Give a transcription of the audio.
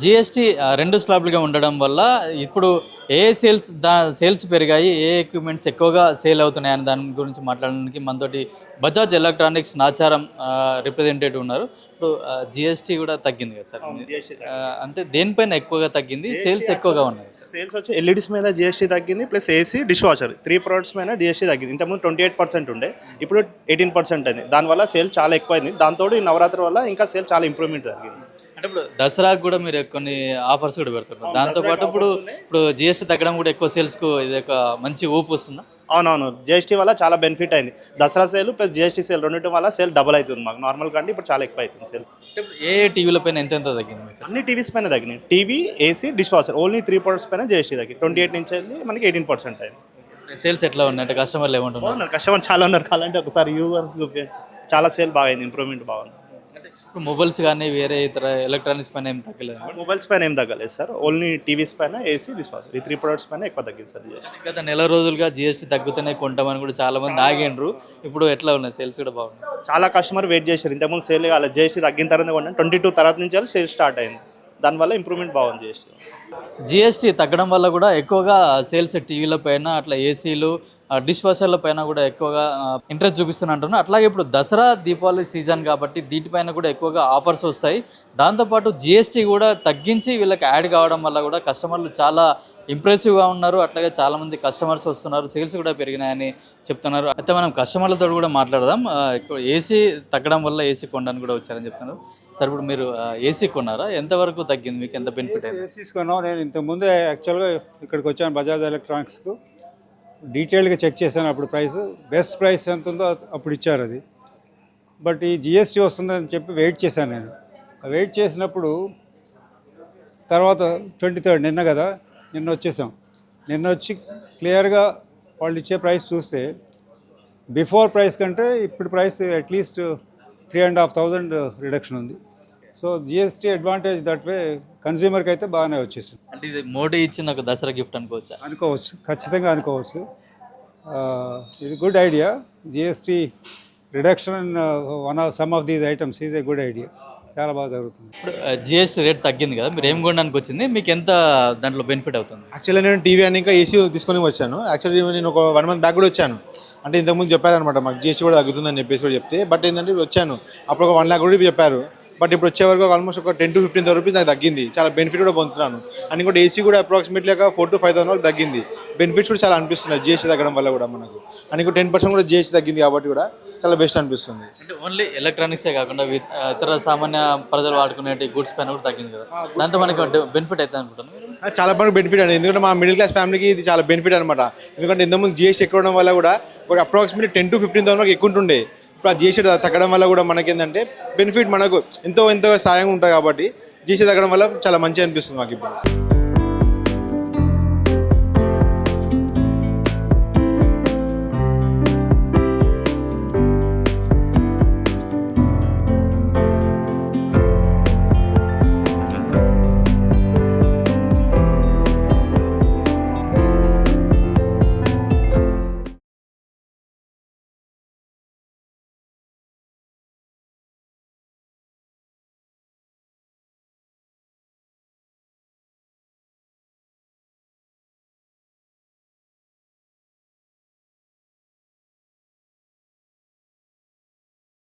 GST 2 స్లాబ్లుగా ఉండడం వల్ల ఇప్పుడు ఏ సేల్స్ పెరిగాయి, ఏ ఎక్విప్మెంట్స్ ఎక్కువగా సేల్ అవుతున్నాయి అనే దాని గురించి మాట్లాడడానికి మనతోటి బజాజ్ ఎలక్ట్రానిక్స్ నాచారం రిప్రజెంటేటివ్ ఉన్నారు. ఇప్పుడు జిఎస్టీ కూడా తగ్గింది కదా సార్, అంటే దేనిపైన ఎక్కువగా తగ్గింది, సేల్స్ ఎక్కువగా ఉన్నాయి? సేల్స్ వచ్చి ఎల్ఈడీస్ మీద జిఎస్టీ తగ్గింది, plus AC, dish washer 3 products మీద జిఎస్టీ తగ్గింది. ఇంతకుముందు 28% ఉండే, ఇప్పుడు 18% అయింది. దానివల్ల సేల్ చాలా ఎక్కువైంది. దాంతో ఈ నవరాత్రి వల్ల ఇంకా సేల్ చాలా ఇంప్రూవ్మెంట్ జరిగింది. అంటే ఇప్పుడు దసరాకు కూడా మీరు కొన్ని ఆఫర్స్ కూడా పెడుతున్నారు. దాంతోపాటు ఇప్పుడు జిఎస్టీ తగ్గడం కూడా ఎక్కువ సేల్స్కు ఇది ఒక మంచి ఊపు వస్తుందా? అవునవును, జిఎస్టీ వల్ల చాలా బెనిఫిట్ అయింది. Dasara sale plus GST sale రెండింటి వల్ల సేల్ డబుల్ అవుతుంది. మాకు నార్మల్ కంటే ఇప్పుడు చాలా ఎక్కువ అవుతుంది సేల్. ఏ టీవీల పైన ఎంత తగ్గింది మీకు? అన్ని టీవీస్ పైన తగ్గినాయి. TV, AC, dish washer only 3 products పైన జిఎస్టీ తగ్గి 28 నుంచి వెళ్ళి మనకి 18% అయింది. సేల్స్ ఎట్లా ఉన్నాయి అంటే కస్టమర్లు ఏమంటున్నారు? కస్టమర్ చాలా ఉన్నారు. కావాలంటే ఒకసారి యూవర్స్ చాలా సేల్ బాగా అయింది, ఇంప్రూవ్మెంట్ బాగుంది. ఇప్పుడు మొబైల్స్ కానీ వేరే ఇతర ఎలక్ట్రానిక్స్ పైన ఏం తగ్గలేదు? మొబైల్స్ పైన ఏం తగ్గలేదు సార్, ఓన్లీ టీవీస్ పైన, ఏసీ, డిష్ వాషర్ ఈ 3 ప్రొడక్ట్స్ పైన ఎక్కువ తగ్గింది సార్ జిఎస్టీ. గత నెల రోజులుగా జిఎస్టీ తగ్గుతూనే కొంటామని కూడా చాలా మంది ఆగిండ్రు. ఇప్పుడు ఎట్లా ఉన్నాయి సేల్స్ కూడా బాగున్నాయి? చాలా కస్టమర్ వెయిట్ చేశారు. ఇంతకుముందు సేల్ కావాలి, జిఎస్టీ తగ్గిన తర్వాత కొన్నాను. 22 తర్వాత నుంచి సేల్ స్టార్ట్ అయింది. దానివల్ల ఇంప్రూవ్మెంట్ బాగుంది జిఎస్టీ తగ్గడం వల్ల కూడా ఎక్కువగా సేల్స్ టీవీల పైన, అట్లా ఏసీలు, డిష్ వాషర్ల పైన కూడా ఎక్కువగా ఇంట్రెస్ట్ చూపిస్తున్నట్టున్నారు. అట్లాగే ఇప్పుడు దసరా దీపావళి సీజన్ కాబట్టి దీటిపైన కూడా ఎక్కువగా ఆఫర్స్ వస్తాయి. దాంతోపాటు జిఎస్టీ కూడా తగ్గించి వీళ్ళకి యాడ్ కావడం వల్ల కూడా కస్టమర్లు చాలా ఇంప్రెసివ్గా ఉన్నారు. అట్లాగే చాలామంది కస్టమర్స్ వస్తున్నారు, సేల్స్ కూడా పెరిగినాయని చెప్తున్నారు. అయితే మనం కస్టమర్లతో కూడా మాట్లాడదాం. ఏసీ తగ్గడం వల్ల ఏసీ కొనడానికి కూడా వచ్చారని చెప్తున్నారు. సార్, ఇప్పుడు మీరు ఏసీ కొన్నారా? ఎంతవరకు తగ్గింది, మీకు ఎంత బెనిఫిట్ అయింది? ఏసీస్ కొన్నాం. నేను ఇంతకుముందే యాక్చువల్గా ఇక్కడికి వచ్చాను బజాజ్ ఎలక్ట్రానిక్స్కు. డీటెయిల్గా చెక్ చేశాను. అప్పుడు బెస్ట్ ప్రైస్ ఎంత ఉందో అప్పుడు ఇచ్చారు అది. బట్ ఈ జిఎస్టీ వస్తుందని చెప్పి వెయిట్ చేశాను. నేను వెయిట్ చేసినప్పుడు తర్వాత 23rd నిన్న వచ్చేసాం. నిన్న వచ్చి క్లియర్గా వాళ్ళు ఇచ్చే ప్రైస్ చూస్తే బిఫోర్ ప్రైస్ కంటే ఇప్పుడు ప్రైస్ అట్లీస్ట్ 3,500 రిడక్షన్ ఉంది. So GST advantage that way కన్జ్యూమర్కి అయితే బాగానే వచ్చేసింది. అంటే ఇది మోడీ ఇచ్చిన ఒక దసరా గిఫ్ట్ అనుకోవచ్చు, ఖచ్చితంగా అనుకోవచ్చు. ఇది good idea. GST reduction in some of these items is a good idea. చాలా బాగా జరుగుతుంది. ఇప్పుడు జిఎస్టీ రేట్ తగ్గింది కదా, మీరు ఏం కొనడానికి వచ్చింది, మీకు ఎంత దాంట్లో బెనిఫిట్ అవుతుంది? యాక్చువల్లీ నేను టీవీ అని ఇంకా ఏసీ తీసుకొని వచ్చాను. యాక్చువల్లీ నేను ఒక 1 month బ్యాక్ కూడా వచ్చాను. అంటే ఇంతకుముందు చెప్పారనమాట మాకు జిఎస్టీ కూడా తగ్గుతుందని చెప్పేసి కూడా చెప్తే, బట్ ఏంటంటే వచ్చాను అప్పుడు ఒక 1 lakh కూడా చెప్పారు. బట్ ఇప్పుడు వచ్చే వరకు ఆల్మోస్ట్ ఒక 10 to 15,000 రూపీస్ నాకు తగ్గింది. చాలా బెనిఫిట్ కూడా పొందుతున్నాను. అండ్ ఇంకోటి ఏసీ కూడా అప్రాక్సిమేట్లీ ఒక 4,000 to 5,000 వరకు తగ్గింది. బెనిఫిట్స్ కూడా చాలా అనిపిస్తున్నాయి జిఎస్టీ తగ్గడం వల్ల కూడా మనకు. అండ్ ఇంకో 10% కూడా జిఎస్టీ తగ్గింది కాబట్టి కూడా చాలా బెస్ట్ అనిపిస్తుంది. అంటే ఓన్లీ ఎలక్ట్రానిక్సే కాకుండా ఇతర సామాన్య ప్రజలు వాడుకునే గుడ్స్ పైన కూడా తగ్గింది కదా, దాంతో మనకి బెనిఫిట్ అవుతుంది అనుకుంటున్నాను. చాలా బాగా బెనిఫిట్ అండి, ఎందుకంటే మా మిడిల్ క్లాస్ ఫ్యామిలీకి ఇది చాలా బెనిఫిట్ అనమాట. ఎందుకంటే ఇంతకుముందు జిఎస్టీ ఎక్కువ ఉండడం వల్ల కూడా ఒక అప్రాక్సిమేట్లీ 10 to 15,000 వరకు ఎక్కువ ఉంటుండే. ఇప్పుడు ఆ జిఎస్టీ తగ్గడం వల్ల కూడా మనకి ఏంటంటే బెనిఫిట్ మనకు ఎంతో సాయంగా ఉంటుంది. కాబట్టి జిఎస్టీ తగ్గడం వల్ల చాలా మంచిగా అనిపిస్తుంది మాకు ఇప్పుడు.